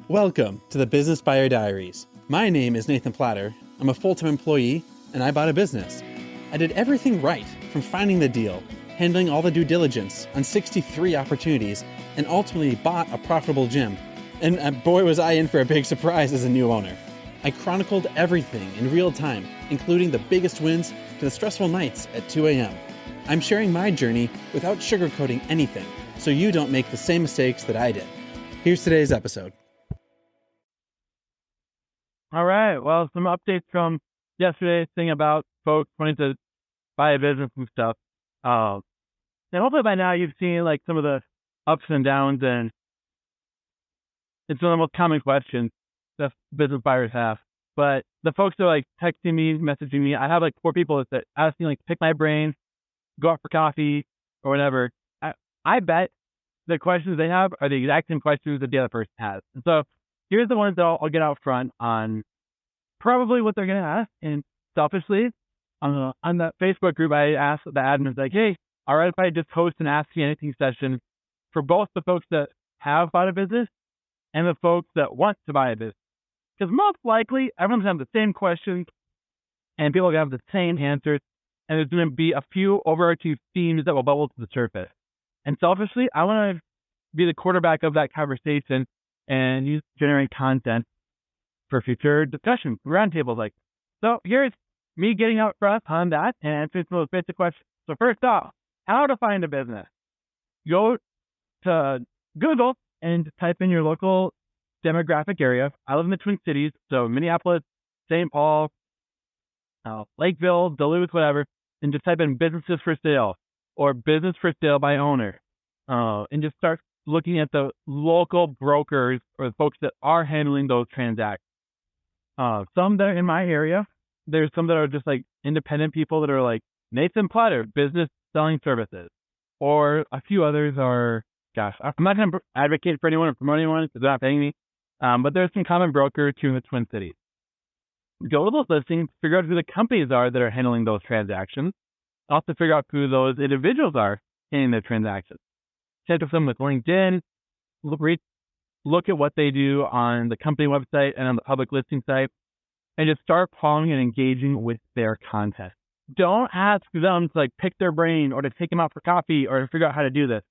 Welcome to the Business Buyer Diaries. My name is Nathan Platter. I'm a full-time employee, and I bought a business. I did everything right, from finding the deal, handling all the due diligence on 63 opportunities, and ultimately bought a profitable gym. And boy, was I in for a big surprise as a new owner. I chronicled everything in real time, including the biggest wins to the stressful nights at 2 a.m. I'm sharing my journey without sugarcoating anything, so you don't make the same mistakes that I did. Here's today's episode. All right. Well, some updates from yesterday's thing about folks wanting to buy a business and stuff. And hopefully by now you've seen like some of the ups and downs, and it's one of the most common questions that business buyers have. But the folks that are like texting me, messaging me, I have like 4 people that ask me like pick my brain, go out for coffee or whatever. I bet the questions they have are the exact same questions that the other person has. And so here's the ones that I'll get out front on probably what they're going to ask. And selfishly, on the Facebook group, I asked the admins like, hey, all right, if I just host an Ask Me Anything session for both the folks that have bought a business and the folks that want to buy a business. Because most likely, everyone's going to have the same questions and people are going to have the same answers. And there's going to be a few overarching themes that will bubble to the surface. And selfishly, I want to be the quarterback of that conversation and generate content for future discussions, roundtables like. So here's me getting out front on that and answering some of those basic questions. So first off, how to find a business. Go to Google and type in your local demographic area. I live in the Twin Cities, so Minneapolis, St. Paul, Lakeville, Duluth, whatever, and just type in businesses for sale or business for sale by owner, and just start looking at the local brokers or the folks that are handling those transactions. Some that are in my area, there's some that are just like independent people that are like Nathan Platter, business selling services, or a few others are, gosh, I'm not going to advocate for anyone or promote anyone because they're not paying me, but there's some common brokers here in the Twin Cities. Go to those listings, figure out who the companies are that are handling those transactions. Also figure out who those individuals are handling their transactions. Check with them with LinkedIn, look at what they do on the company website and on the public listing site, and just start following and engaging with their content. Don't ask them to like pick their brain or to take them out for coffee or to figure out how to do this,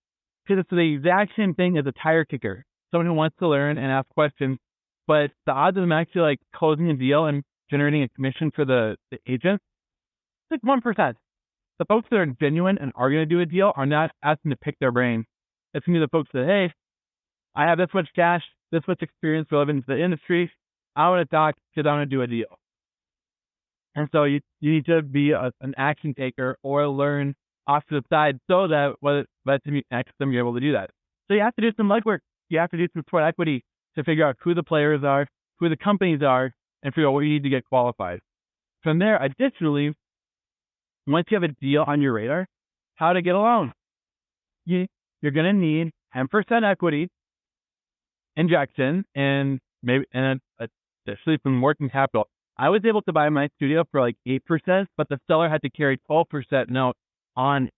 because it's the exact same thing as a tire kicker, someone who wants to learn and ask questions, but the odds of them actually like closing a deal and generating a commission for the agent, it's like 1%. The folks that are genuine and are going to do a deal are not asking to pick their brain. It's going to be the folks that, hey, I have this much cash, this much experience relevant to the industry. I want to talk because I want to do a deal. And so you need to be an action taker or learn off to the side so that by the time you connect with them, you're able to do that. So you have to do some legwork. You have to do some sweat equity to figure out who the players are, who the companies are, and figure out what you need to get qualified. From there, additionally, once you have a deal on your radar, how to get a loan. You're going to need 10% equity injection and additionally from working capital. I was able to buy my studio for like 8%, but the seller had to carry 12% note on it.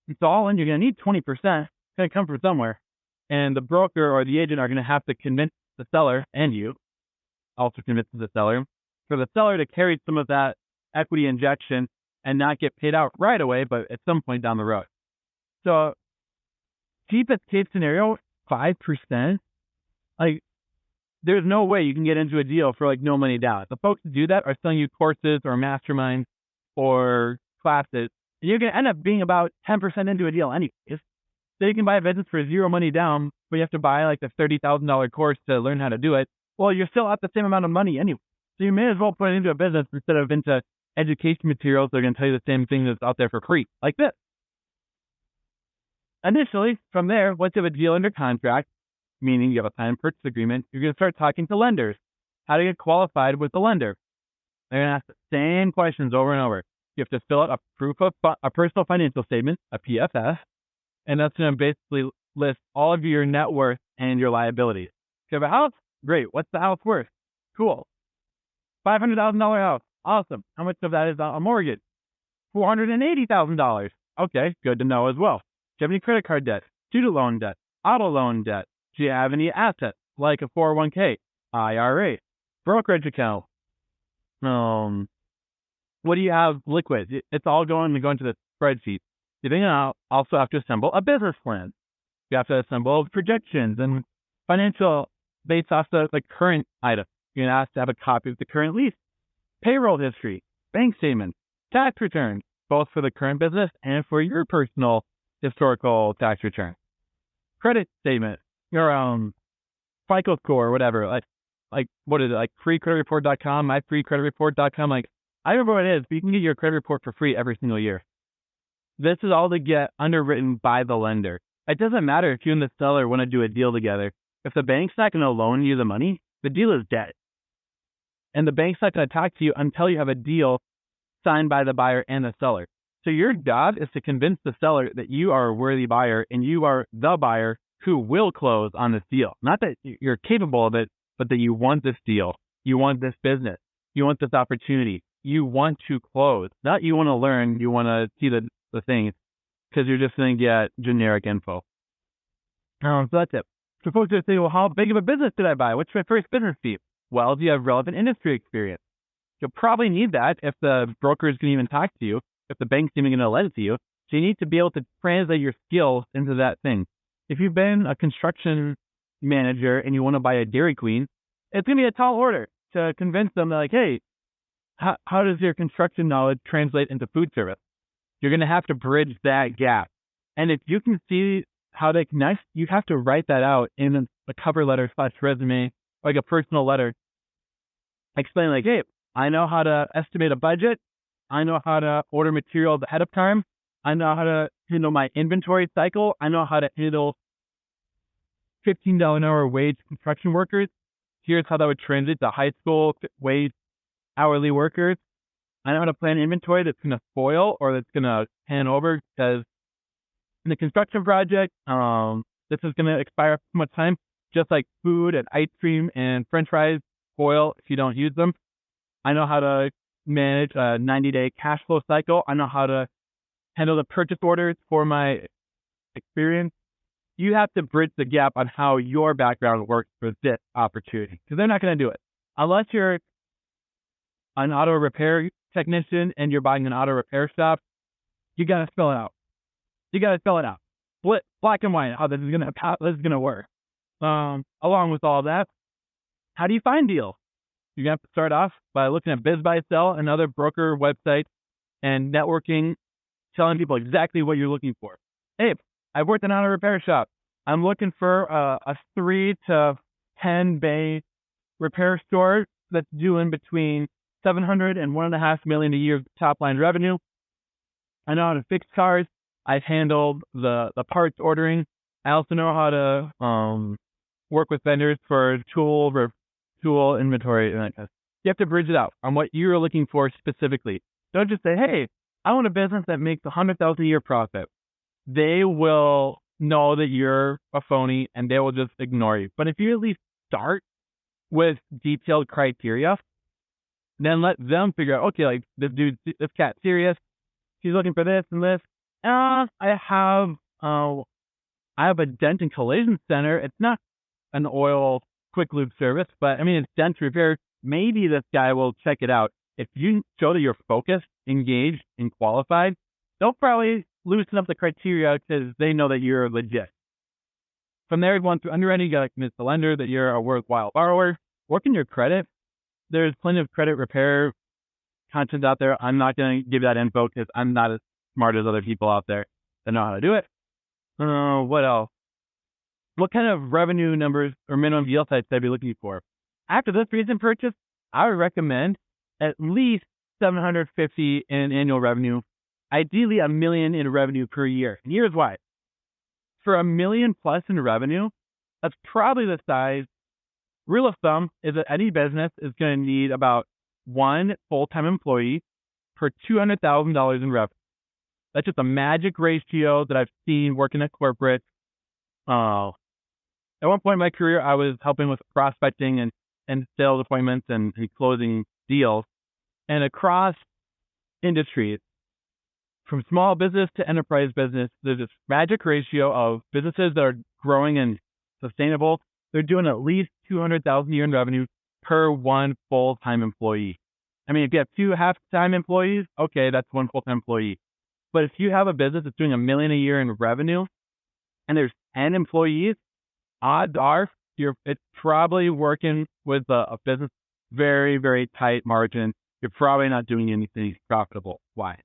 And so all in, you're going to need 20%. It's going to come from somewhere. And the broker or the agent are going to have to convince the seller, and you also convince the seller, for the seller to carry some of that equity injection and not get paid out right away, but at some point down the road. So cheapest case scenario, 5%. Like, there's no way you can get into a deal for like no money down. The folks that do that are selling you courses or masterminds or classes, and you're going to end up being about 10% into a deal anyways. So you can buy a business for zero money down, but you have to buy like the $30,000 course to learn how to do it. Well, you're still at the same amount of money anyway. So you may as well put it into a business instead of into education materials. They're going to tell you the same thing that's out there for free, like this. Initially, from there, once you have a deal under contract, meaning you have a signed purchase agreement, you're going to start talking to lenders. How to get qualified with the lender. They're going to ask the same questions over and over. You have to fill out a personal financial statement, a PFS, and that's going to basically list all of your net worth and your liabilities. If you have a house, great. What's the house worth? Cool. $500,000 house. Awesome. How much of that is a mortgage? $480,000. Okay, good to know as well. Do you have any credit card debt, student loan debt, auto loan debt? Do you have any assets, like a 401k, IRA, brokerage account. What do you have liquid? It's all going to go into the spreadsheet. You then also have to assemble a business plan. You have to assemble projections and financial based off the current item. You're going to have to have a copy of the current lease, payroll history, bank statement, tax returns, both for the current business and for your personal historical tax return. Credit statement, your FICO score or whatever, like what is it, like freecreditreport.com, myfreecreditreport.com, like I remember what it is, but you can get your credit report for free every single year. This is all to get underwritten by the lender. It doesn't matter if you and the seller want to do a deal together. If the bank's not going to loan you the money, the deal is dead. And the bank's not going to talk to you until you have a deal signed by the buyer and the seller. So your job is to convince the seller that you are a worthy buyer and you are the buyer who will close on this deal. Not that you're capable of it, but that you want this deal. You want this business. You want this opportunity. You want to close. Not you want to learn. You want to see the things because you're just going to get generic info. So that's it. So folks are saying, well, how big of a business did I buy? What's my first business fee? Well, do you have relevant industry experience? You'll probably need that if the broker is going to even talk to you, if the bank's even going to lend it to you. So you need to be able to translate your skills into that thing. If you've been a construction manager and you want to buy a Dairy Queen, it's going to be a tall order to convince them that, like, hey, how does your construction knowledge translate into food service? You're going to have to bridge that gap. And if you can see how they connect, you have to write that out in a cover letter / resume, like a personal letter. Explain like, hey, I know how to estimate a budget. I know how to order materials ahead of time. I know how to handle my inventory cycle. I know how to handle $15 an hour wage construction workers. Here's how that would translate to high school wage hourly workers. I know how to plan inventory that's going to spoil or that's going to hand over because in the construction project, this is going to expire for much time, just like food and ice cream and french fries spoil if you don't use them. I know how to manage a 90-day cash flow cycle. I know how to handle the purchase orders for my experience. You have to bridge the gap on how your background works for this opportunity because they're not going to do it. Unless you're an auto repair technician and you're buying an auto repair shop, you got to spell it out. You got to spell it out. Black and white, how this is going to work. Along with all that, how do you find deals? You're going to have to start off by looking at Biz Buy Sell and other broker websites and networking, telling people exactly what you're looking for. Hey, I've worked in an auto repair shop. I'm looking for a 3 to 10 bay repair store that's doing between $700 and $1.5 million a year top line revenue. I know how to fix cars. I've handled the parts ordering. I also know how to work with vendors for tool inventory. And you have to bridge it out on what you're looking for specifically. Don't just say, hey, I want a business that makes $100,000 a year profit. They will know that you're a phony and they will just ignore you. But if you at least start with detailed criteria, then let them figure out, okay, like this cat's serious. He's looking for this and this. I have a dent and collision center. It's not an oil quick lube service, but I mean, it's dent repair. Maybe this guy will check it out. If you show that you're focused, engaged, and qualified, they'll probably loosen up the criteria because they know that you're legit. From there, going through underwriting, you got to convince the lender that you're a worthwhile borrower. Working your credit. There's plenty of credit repair content out there. I'm not going to give you that info because I'm not as smart as other people out there that know how to do it. What else? What kind of revenue numbers or minimum deal size should I be looking for? After this recent purchase, I would recommend at least $750,000 in annual revenue, ideally $1 million in revenue per year. And here's why. For $1 million plus in revenue, that's probably the size. Rule of thumb is that any business is going to need about one full-time employee per $200,000 in revenue. That's just a magic ratio that I've seen working at corporate. At one point in my career, I was helping with prospecting and sales appointments and closing deals. And across industries, from small business to enterprise business, there's this magic ratio of businesses that are growing and sustainable they're doing at least $200,000 a year in revenue per one full-time employee. I mean, if you have two half-time employees, okay, that's one full-time employee. But if you have a business that's doing $1 million a year in revenue and there's 10 employees, odds are it's probably working with a business very, very tight margin. You're probably not doing anything profitable. Why?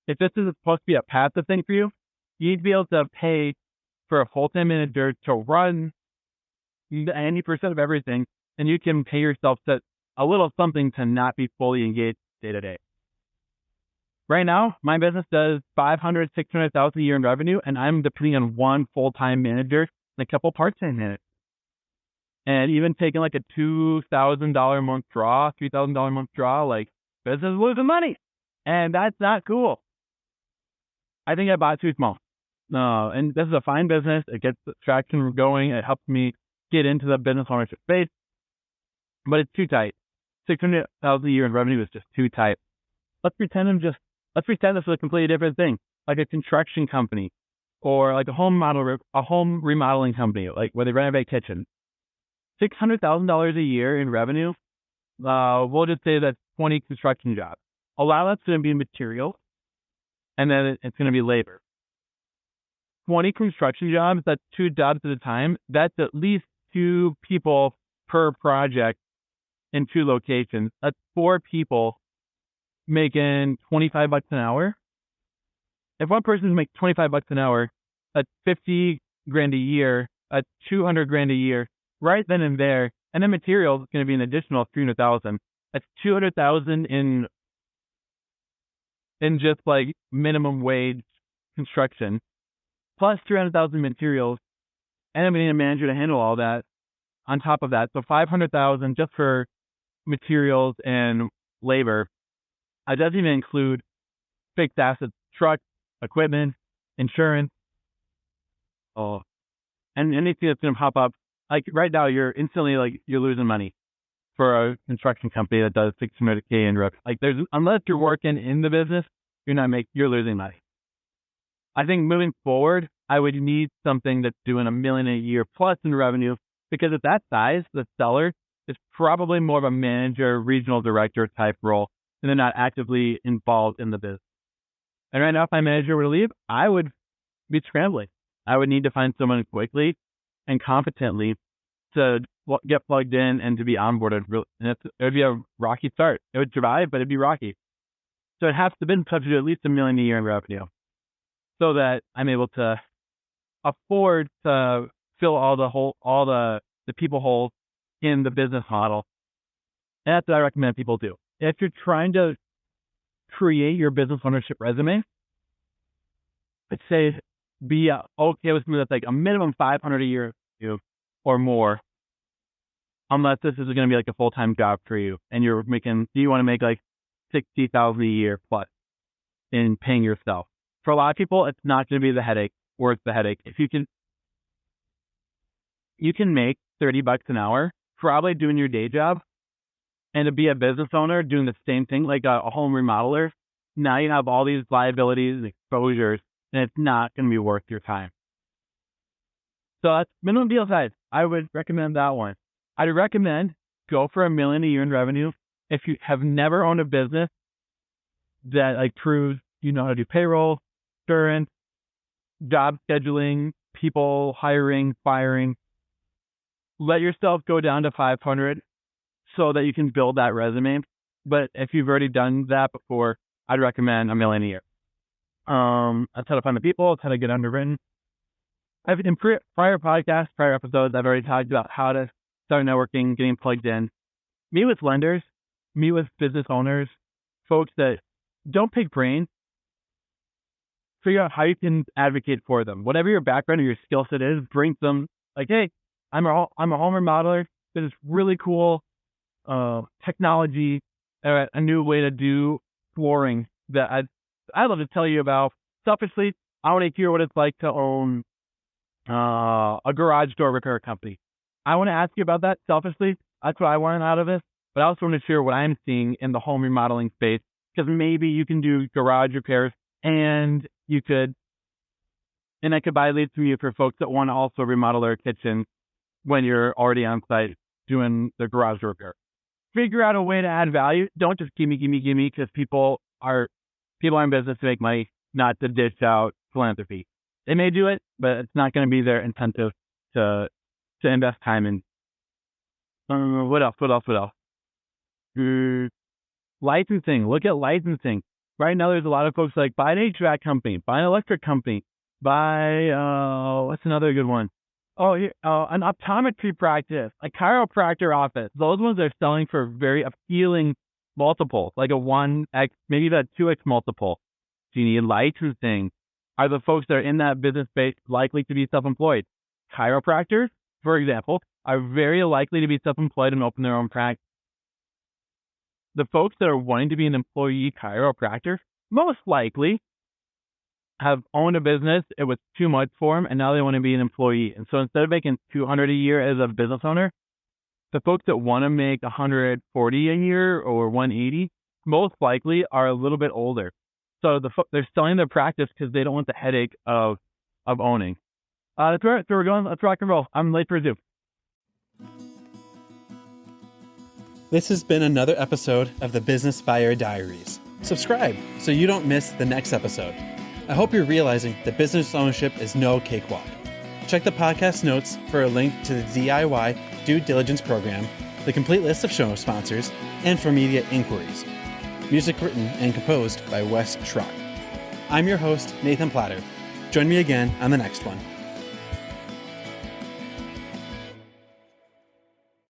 If this is supposed to be a passive thing for you, you need to be able to pay for a full-time manager to run 90% of everything, and you can pay yourself a little something to not be fully engaged day to day. Right now, my business does $500,000, $600,000 a year in revenue, and I'm depending on one full-time manager and a couple part-time managers. And even taking like a $2,000 a month draw, $3,000 a month draw, like business is losing money, and that's not cool. I think I bought too small. And this is a fine business. It gets the traction going. It helps me get into the business ownership space, but it's too tight. $600,000 a year in revenue is just too tight. Let's pretend this is a completely different thing, like a construction company or like a home remodeling company, like where they renovate kitchens. $600,000 a year in revenue. We'll just say that's 20 construction jobs. A lot of that's going to be material, and then it's going to be labor. 20 construction jobs, that's 2 jobs at a time. That's at least 2 people per project in 2 locations. That's 4 people making $25 an hour. If one person makes $25 an hour, that's $50,000 a year. That's $200,000 a year, right then and there. And then materials is going to be an additional $300,000. That's $200,000 in just like minimum wage construction, plus $300,000 materials, and I'm getting a manager to handle all that on top of that. So $500,000 just for materials and labor. It doesn't even include fixed assets, trucks, equipment, insurance, and anything that's going to pop up. Like right now, you're losing money for a construction company that does $600K in revenue. Like unless you're working in the business, you're losing money. I think moving forward, I would need something that's doing $1 million a year plus in revenue, because at that size, the seller is probably more of a manager, regional director type role, and they're not actively involved in the business. And right now, if my manager were to leave, I would be scrambling. I would need to find someone quickly and competently to get plugged in and to be onboarded. And it would be a rocky start. It would survive, but it'd be rocky. So it has to be subject to at least $1 million a year in revenue, so that I'm able to afford to fill all the people holes in the business model. And that's what I recommend people do. If you're trying to create your business ownership resume, I'd say be okay with something that's like a minimum $500 a year or more, unless this is going to be like a full-time job for you and you want to make like $60,000 a year plus in paying yourself. For a lot of people, it's not going to be worth the headache. If you can make $30 an hour, probably doing your day job, and to be a business owner doing the same thing, like a home remodeler. Now you have all these liabilities and exposures, and it's not going to be worth your time. So that's minimum deal size. I would recommend that one. I'd recommend go for $1 million a year in revenue. If you have never owned a business that like proves you know how to do payroll, insurance, job scheduling, people hiring, firing, let yourself go down to 500 so that you can build that resume. But if you've already done that before, I'd recommend $1 million a year. That's how to find the people. It's how to get underwritten. In prior podcasts, prior episodes, I've already talked about how to start networking, getting plugged in. Meet with lenders, meet with business owners, folks that don't pick brains. Figure out how you can advocate for them. Whatever your background or your skill set is, bring them like, hey, I'm a home remodeler. This is really cool technology, a new way to do flooring that I'd love to tell you about. Selfishly, I want to hear what it's like to own a garage door repair company. I want to ask you about that selfishly. That's what I want out of this. But I also want to share what I'm seeing in the home remodeling space, because maybe you can do garage repairs and I could buy leads from you for folks that want to also remodel their kitchen when you're already on site doing the garage repair. Figure out a way to add value. Don't just gimme, because people are in business to make money, not to dish out philanthropy. They may do it, but it's not going to be their incentive to invest time in. What else? Licensing. Look at licensing. Right now, there's a lot of folks like buy an HVAC company, buy an electric company, buy what's another good one? An optometry practice, a chiropractor office. Those ones are selling for very appealing multiples, like a 1x, maybe even a 2x multiple. So you need licensing. Are the folks that are in that business space likely to be self-employed? Chiropractors, for example, are very likely to be self-employed and open their own practice. The folks that are wanting to be an employee chiropractor most likely have owned a business, it was too much for them, and now they want to be an employee. And so instead of making $200 a year as a business owner, the folks that want to make $140 a year or $180 most likely are a little bit older. So they're selling their practice because they don't want the headache of owning. That's where we're going. Let's rock and roll. I'm late for a Zoom. This has been another episode of the Business Buyer Diaries. Subscribe so you don't miss the next episode. I hope you're realizing that business ownership is no cakewalk. Check the podcast notes for a link to the DIY due diligence program, the complete list of show sponsors, and for media inquiries. Music written and composed by Wes Schrock. I'm your host, Nathan Platter. Join me again on the next one.